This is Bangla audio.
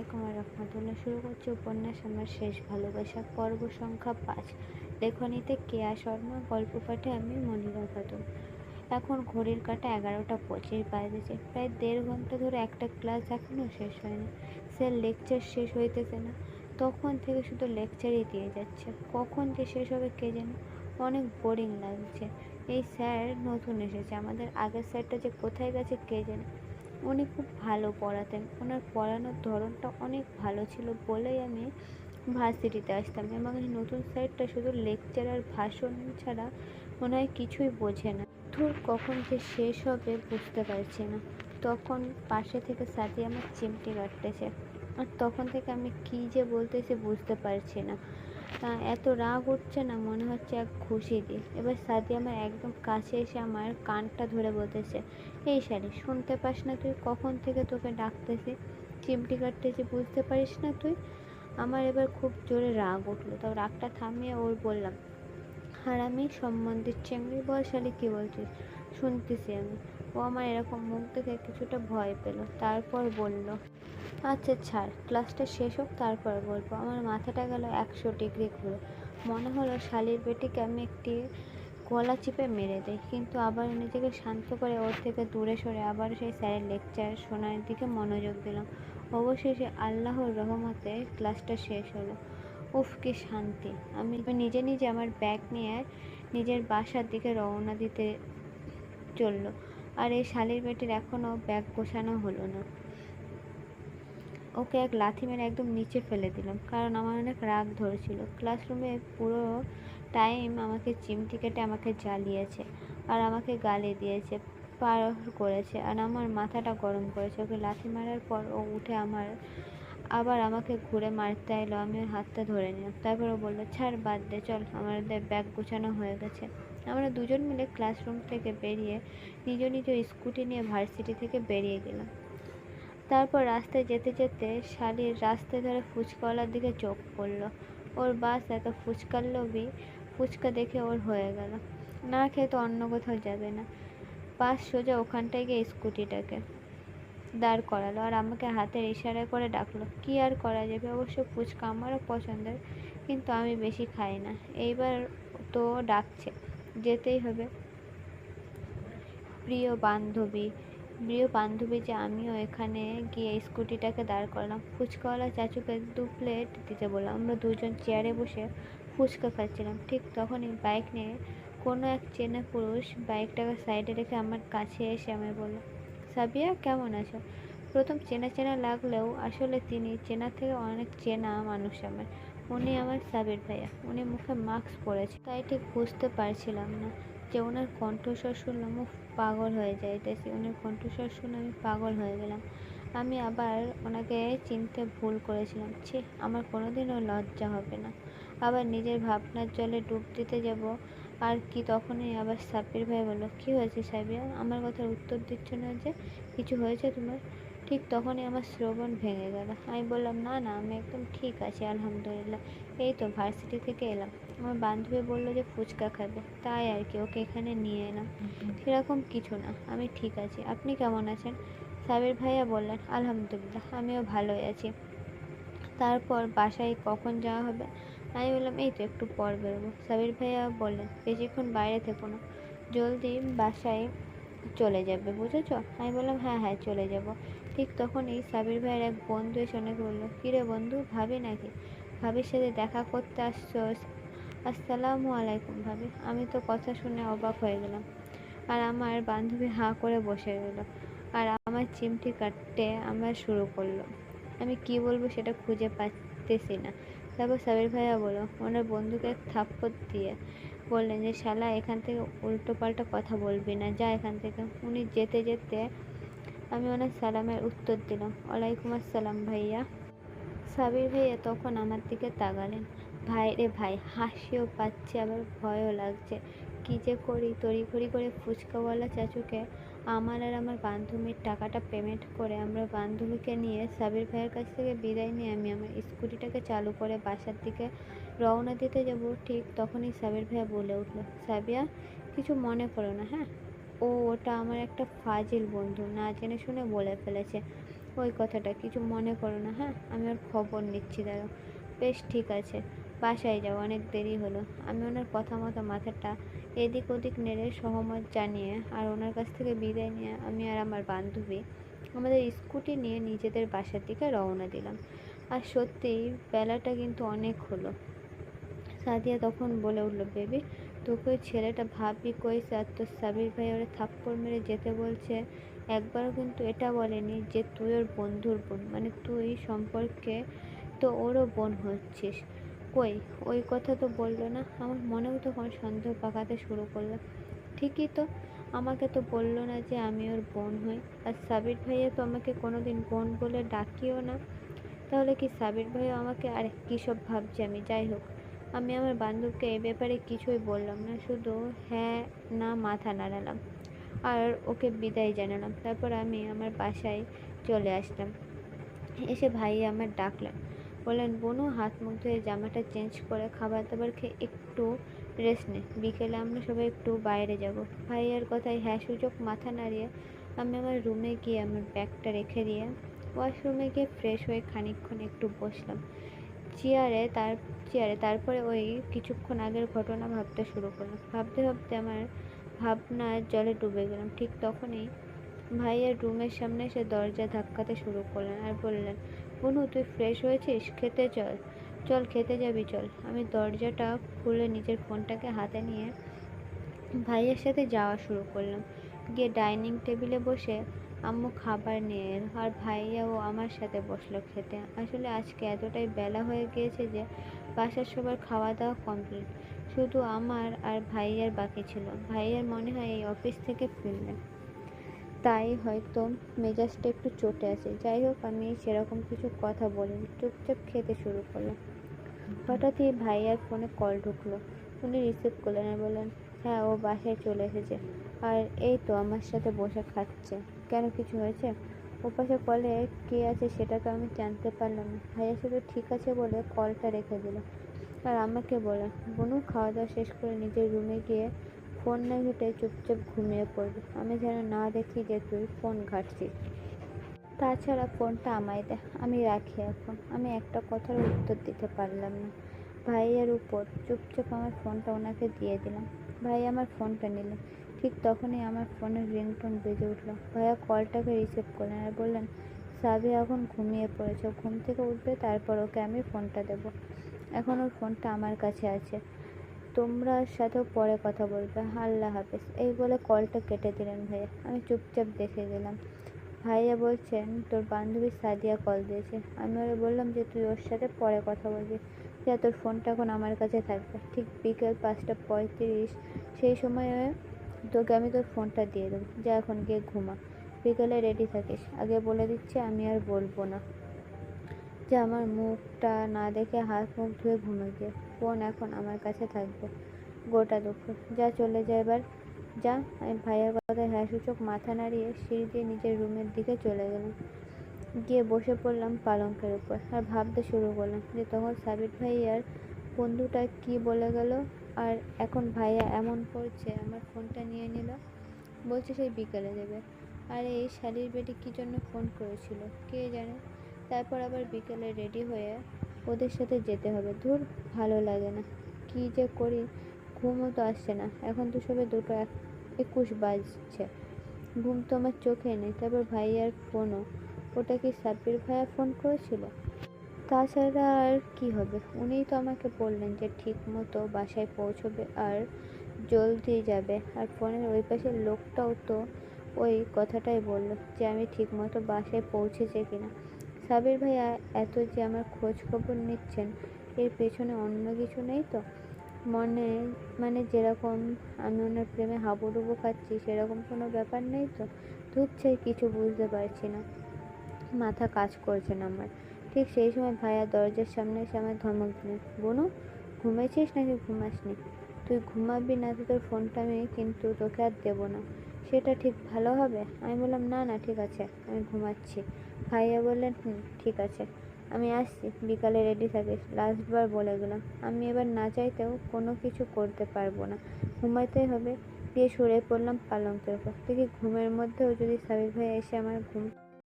আলাইকুম রহমতুল্লাহ। শুরু করছি উপন্যাস আমার শেষ ভালোবাসা, পর্ব সংখ্যা 5। লেখনীতে কেয়া শর্মা, গল্প পাঠে আমি মনিরা খাতুন। এখন ঘড়ির কাঁটা 11টা 25 বাজেছে। প্রায় 1.5 ঘন্টা ধরে একটা ক্লাস এখনও শেষ হয়নি। স্যার লেকচার শেষ হইতেছে না, তখন থেকে শুধু লেকচারই দিয়ে যাচ্ছে। কখন যে শেষ হবে কে জানে। অনেক বোরিং লাগছে। এই স্যার নতুন এসেছে, আমাদের আগের স্যারটা যে কোথায় গেছে কে জানে। উনি খুব ভালো পড়াতেন, ওনার পড়ানোর ধরনটা অনেক ভালো ছিল বলেই আমি ভার্সিটিতে আসতাম। এবং এই নতুন স্যারটা শুধু লেকচার আর ভাষণ ছাড়া মনে হয় কিছুই বোঝে না। ধুর, কখন যে শেষ হবে বুঝতে পারছি না। তখন পাশে থেকে সাথী আমার চিমটি কাটতেছে, আর তখন থেকে আমি কী যে বলতেছি বুঝতে পারছি না। এত রাগ উঠছে না, মনে হচ্ছে এক ঘুষি দিই। এবার সাদি আমার একদম কাছে এসে আমার কানটা ধরে বলতেছে, এই শালি, শুনতে পাস না তুই? কখন থেকে তোকে ডাকতেছি, চিমটি কাটতেছি, বুঝতে পারিস না তুই? আমার এবার খুব জোরে রাগ উঠলো। তাও রাগটা থামিয়ে ওর বললাম, হারামি সম্বন্ধের চেংড়ি, বল শালি কী বলছিস? শুনতেছি আমি। ও আমার এরকম মুখ দেখে কিছুটা ভয় পেল, তারপর বলল, আচ্ছা ছাড়, ক্লাসটা শেষ হোক তারপর বলবো। আমার মাথাটা গেল 100 ডিগ্রি ঘুরে। মনে হলো শালির বেটিকে আমি একটি গলা চিপে মেরে দেয়। কিন্তু আবার নিজেকে শান্ত করে ওর থেকে দূরে সরে আবার সেই স্যারের লেকচার শোনার দিকে মনোযোগ দিলাম। অবশেষে আল্লাহর রহমতে ক্লাসটা শেষ হলো। উফ, কি শান্তি। আমি নিজে নিজে আমার ব্যাগ নিয়ে নিজের বাসার দিকে রওনা দিতে চললো। আর এই শালির বেটির এখনও ব্যাগ গোছানো হলো না। ওকে এক লাথি মেরে একদম নিচে ফেলে দিলাম, কারণ আমার অনেক রাগ ধরেছিল। ক্লাসরুমে পুরো টাইম আমাকে চিমটি কেটে আমাকে জ্বালিয়েছে, আর আমাকে গালি দিয়েছে, পার করেছে, আর আমার মাথাটা গরম করেছে। ওকে লাথি মারার পর ও উঠে আবার আমাকে ঘুরে মারতে এলো। আমি ওর হাতটা ধরে নিলাম। তারপর ও বললো, ছাড়, বাদ দে, চল, আমাদের ব্যাগ গোছানো হয়ে গেছে। আমরা দুজন মিলে ক্লাসরুম থেকে বেরিয়ে নিজ নিজ স্কুটি নিয়ে ভার্সিটি থেকে বেরিয়ে গেলাম। তারপর রাস্তায় যেতে যেতে শালির রাস্তায় ধরে ফুচকাওয়ালার দিকে চোখ পড়ল। ওর বাস এত ফুচকার লোভী, ফুচকা দেখে ওর হয়ে গেল। না খেয়ে তো অন্য কোথাও যাবে না। বাস সোজা ওখানটায় গিয়ে স্কুটিটাকে দাঁড় করালো, আর আমাকে হাতের ইশারায় করে ডাকলো। কি আর করা যাবে, অবশ্য ফুচকা আমারও পছন্দের, কিন্তু আমি বেশি খাই না। এইবার তো ডাকছে, যেতেই হবে। প্রিয় বান্ধবী প্রিয় বান্ধবী যে আমিও এখানে গিয়ে স্কুটিটাকে দাঁড় করালাম। ফুচকাওয়ালা চাচুকে 2 প্লেট দিতে বললাম। আমরা দুজন চেয়ারে বসে ফুচকা খাচ্ছিলাম। ঠিক তখনই বাইক নিয়ে কোনো এক চেনা পুরুষ বাইকটাকে সাইডে রেখে আমার কাছে এসে আমায় বলল, সাবিয়া, কেমন আছো? প্রথম চেনা চেনা লাগলেও আসলে তিনি চেনার থেকে অনেক চেনা মানুষ আমার। উনি আমার সাবির ভাইয়া। উনি মুখে মাস্ক পরেছে, তাই ঠিক বুঝতে পারছিলাম না যে ওনার কণ্ঠস্বর শুনলাম পাগল হয়ে যাইতেছি। ওনার কণ্ঠস্বর শুনে আমি পাগল হয়ে গেলাম। আমি আবার ওনাকে চিনতে ভুল করেছিলাম। ছি, আমার কোনোদিনও লজ্জা হবে না। আবার নিজের ভাবনার জলে ডুব দিতে যাব আর কি। তখনই আবার সাব্বির ভাই বলল, কী হয়েছে সাবিয়া? আমার কথার উত্তর দিচ্ছ না যে? কিছু হয়েছে তোমার? ঠিক তখনই আমার শ্রবণ ভেঙে গেল। আমি বললাম, না না, আমি একদম ঠিক আছি, আলহামদুলিল্লাহ। এই তো ভার্সিটি থেকে এলাম। আমার বান্ধবী বললো যে ফুচকা খাবে, তাই আর কি, ওকে এখানে নিয়ে এলাম। সেরকম কিছু না, আমি ঠিক আছি। আপনি কেমন আছেন? সাবির ভাইয়া বললেন, আলহামদুলিল্লাহ, আমিও ভালোই আছি। তারপর বাসায় কখন যাওয়া হবে? আমি বললাম, এই তো একটু পর বেরোবো। সাবির ভাইয়া বললেন, বেশিক্ষণ বাইরে থেকো না, জলদি বাসায় চলে যাবে, বুঝেছ? আমি বললাম, হ্যাঁ হ্যাঁ, চলে যাব। ঠিক তখনই সাবির ভাইয়ের এক বন্ধু এসে ওনাকে বললো, কিরে বন্ধু, ভাবি নাকি? ভাবির সাথে দেখা করতে আসছো? আসসালামু আলাইকুম ভাবি। আমি তো কথা শুনে অবাক হয়ে গেলাম, আর আমার বান্ধবী হাঁ করে বসে রইল, আর আমার চিমটি কাটতে আমরা শুরু করলো। আমি কি বলবো সেটা খুঁজে পাচ্তেছি না। তারপর সাবির ভাইয়া বলল, ওনার বন্ধুকে এক থাপ্পড় দিয়ে বললেন যে, শালা, এখান থেকে উল্টো পাল্টা কথা বলবি না, যা এখান থেকে। উনি যেতে যেতে আমি ওনার সালামের উত্তর দিলাম, ওয়ালাইকুম আসসালাম ভাইয়া। সাবির ভাইয়া তখন আমার দিকে তাকালেন। ভাই রে ভাই, হাসিও পাচ্ছে আবার ভয়ও লাগছে। কী যে করি। তড়িঘড়ি করে ফুচকাওয়ালা চাচুকে আমার আর আমার বান্ধবীর টাকাটা পেমেন্ট করে আমরা বান্ধবীকে নিয়ে সাবির ভাইয়ের কাছ থেকে বিদায় নিয়ে আমি আমার স্কুটিটাকে চালু করে বাসার দিকে রওনা দিতে যাব। ঠিক তখনই সাবির ভাইয়া বলে উঠলো, সাবিয়া, কিছু মনে করো না, হ্যাঁ? ওটা আমার একটা ফাজিল বন্ধু, না জেনে শুনে বলে ফেলেছে। ওই কথাটা কিছু মনে করো না, হ্যাঁ? আমি ওর খবর নিচ্ছি, দাঁড়াও। বেশ, ঠিক আছে, বাসায় যাও, অনেক দেরি হলো। আমি ওনার কথা মতো মাথাটা এদিক ওদিক নেড়ে সহমত জানিয়ে আর ওনার কাছ থেকে বিদায় নিয়ে আমি আর আমার বান্ধবী আমাদের স্কুটি নিয়ে নিজেদের বাসার দিকে রওনা দিলাম। আর সত্যিই বেলাটা কিন্তু অনেক হলো। সাদিয়া তখন বলে উঠল, বেবি, তোকে ওই ছেলেটা ভাবি কইছে আর তোর সাবির ভাই ওরে থাপ্পড় মেরে যেতে বলছে। একবারও কিন্তু এটা বলেনি যে তুই ওর বন্ধুর বোন, মানে তুই সম্পর্কে তো ওরও বোন হচ্ছিস। কই, ওই কথা তো বললো না। আমার মনেও তখন সন্দেহ পাকাতে শুরু করলো। ঠিকই তো, আমাকে তো বললো না যে আমি ওর বোন হই। আর সাবির ভাইয়া তো আমাকে কোনোদিন বোন বলে ডাকিও না। তাহলে কি সাবির ভাইও আমাকে, আরে কী সব ভাবছি আমি। যাই হোক, আমি আমার বান্ধবকে এ ব্যাপারে কিছুই বললাম না, শুধু হ্যাঁ না মাথা নাড়ালাম আর ওকে বিদায় জানালাম। তারপর আমি আমার বাসায় চলে আসলাম। এসে ভাই আমার ডাকলেন, বললেন, বোনু, হাত মুখ ধুয়ে জামাটা চেঞ্জ করে খাবার দাবার খেয়ে একটু রেস্ট নে, বিকেলে আমরা সবাই একটু বাইরে যাব। ভাইয়ার কথায় হ্যাঁ সূচক মাথা নাড়িয়ে আমি আমার রুমে গিয়ে আমার ব্যাগটা রেখে দিয়ে ওয়াশরুমে গিয়ে ফ্রেশ হয়ে খানিকক্ষণ একটু বসলাম চেয়ারে। তারপরে ওই কিছুক্ষণ আগের ঘটনা ভাবতে শুরু করলাম। ভাবতে ভাবতে আমার ভাবনার জলে ডুবে গেলাম। ঠিক তখনই ভাইয়ের রুমের সামনে এসে দরজা ধাক্কাতে শুরু করলেন আর বললেন, বনু, তুই ফ্রেশ হয়েছিস? খেতে চল। চল, খেতে যাবি, চল। আমি দরজাটা খুলে নিজের ফোনটাকে হাতে নিয়ে ভাইয়ের সাথে যাওয়া শুরু করলাম। গিয়ে ডাইনিং টেবিলে বসে আম্মু খাবার নিয়ে এলো আর ভাইয়াও আমার সাথে বসলো খেতে। আসলে আজকে এতটাই বেলা হয়ে গিয়েছে যে বাসার সবার খাওয়া দাওয়া কমপ্লিট, শুধু আমার আর ভাইয়ার বাকি ছিল। ভাইয়ার মনে হয় এই অফিস থেকে ফিরলেন, তাই হয়তো মেজাজটা একটু চটে আছে। যাই হোক, আমি সেরকম কিছু কথা বলিনি, চুপচাপ খেতে শুরু করলাম। হঠাৎই ভাইয়ার ফোনে কল ঢুকলো। উনি রিসিভ করলেন আর বললেন, হ্যাঁ, ও বাসায় চলে এসেছে আর এই তো আমার সাথে বসে খাচ্ছে। কেন, কিছু হয়েছে? ওপাশে কলে কে আছে সেটা তো আমি জানতে পারলাম না। ভাইয়া শুধু ঠিক আছে বলে কলটা রেখে দিল আর আমাকে বলে, বনু, খাওয়া দাওয়া শেষ করে নিজের রুমে গিয়ে ফোন না ঘেঁটে চুপচাপ ঘুমিয়ে পড়বি। আমি যেন না দেখি যে তুই ফোন ঘাঁটছিস। তাছাড়া ফোনটা আমায় দে, আমি রাখি এখন। আমি একটা কথার উত্তর দিতে পারলাম না। ভাইয়ের উপর চুপচাপ আমার ফোনটা ওনাকে দিয়ে দিলাম। ভাই আমার ফোনটা নিলেন। ঠিক তখনই আমার ফোনের রিংটোন বেজে উঠল। ভাইয়া কলটাকে রিসিভ করলেন আর বললেন, সাবি এখন ঘুমিয়ে পড়েছে, ঘুম থেকে উঠবে, তারপর ওকে আমি ফোনটা দেব। এখন ওর ফোনটা আমার কাছে আছে, তোমরা সাথেও পরে কথা বলবে, আল্লাহ হাফেজ। এই বলে কলটা কেটে দিলেন ভাইয়া। আমি চুপচাপ দেখে গেলাম। ভাইয়া বলছেন, তোর বান্ধবী সাদিয়া কল দিয়েছে। আমি ওরে বললাম যে তুই ওর সাথে পরে কথা বলবি, যা, তোর ফোনটা এখন আমার কাছে থাকবে। ঠিক বিকেল 5:35 সেই সময়ে তোকে আমি তোর ফোনটা দিয়ে দেবো। যা, এখন গিয়ে ঘুমা, বিকেলে রেডি থাকিস। আগে বলে দিচ্ছি, আমি আর বলবো না যে আমার মুখটা না দেখে হাত মুখ ধুয়ে ঘুমে গিয়ে। ফোন এখন আমার কাছে থাকবে গোটা দুপুর। যা, চলে যা এবার, যা। আমি ভাইয়ের কথায় হ্যাঁ সূচক মাথা নাড়িয়ে সিঁড়ি দিয়ে নিজের রুমের দিকে চলে গেলাম। গিয়ে বসে পড়লাম পালঙ্কের উপর আর ভাবতে শুরু করলাম যে তখন সাবির ভাইয়ার বন্ধুটা কি বলে গেল আর এখন ভাইয়া এমন করছে, আমার ফোনটা নিয়ে নিল, বলছে সেই বিকেলে দেবে। আর এই শালির বেটি কী জন্য ফোন করেছিল কে জানে। তারপর আবার বিকেলে রেডি হয়ে ওদের সাথে যেতে হবে। ধুর, ভালো লাগে না, কী যে করি। ঘুমও তো আসছে না, এখন তো সবে 2:21 বাজছে, ঘুম তো আমার চোখে নেই। তারপর ভাইয়ার ফোনও, ওটা কি সাব্বির ভাইয়া ফোন করেছিল? তাছাড়া আর কি হবে, উনিই তো আমাকে বললেন যে ঠিক মতো বাসায় পৌঁছবে আর জলদি যাবে। আর ফোনের ওই পাশের লোকটাও তো ওই কথাটাই বলল যে আমি ঠিক মতো বাসায় পৌঁছেছে কিনা। সাবির ভাইয়া এত যে আমার খোঁজ খবর নিচ্ছেন, এর পেছনে অন্য কিছু নেই তো? মনে মানে যেরকম আমি ওনার প্রেমে হাবুডুবু খাচ্ছি, সেরকম কোনো ব্যাপার নেই তো? ধুর ছাই, কিছু বুঝতে পারছি না, মাথা কাজ করছে না আমার। ঠিক সেই সময় ভাইয়া দরজার সামনে এসে আমায় ধমক দিলেন, বনু, ঘুমেছিস নাকি ঘুমাসনি? তুই ঘুমাবি না তো তোর ফোনটা আমি কিন্তু তোকে আর দেবো না, সেটা ঠিক ভালো হবে? আমি বললাম, না না, ঠিক আছে, আমি ঘুমাচ্ছি। ভাইয়া বললেন, ঠিক আছে, আমি আসছি, বিকালে রেডি থাকিস। লাস্টবার বলে গেলাম, আমি এবার না চাইতেও কোনো কিছু করতে পারবো না, ঘুমাইতেই হবে। দিয়ে সরে পড়লাম পালঙ্কের উপর। দেখি ঘুমের মধ্যেও যদি সাবির ভাইয়া এসে আমার ঘুম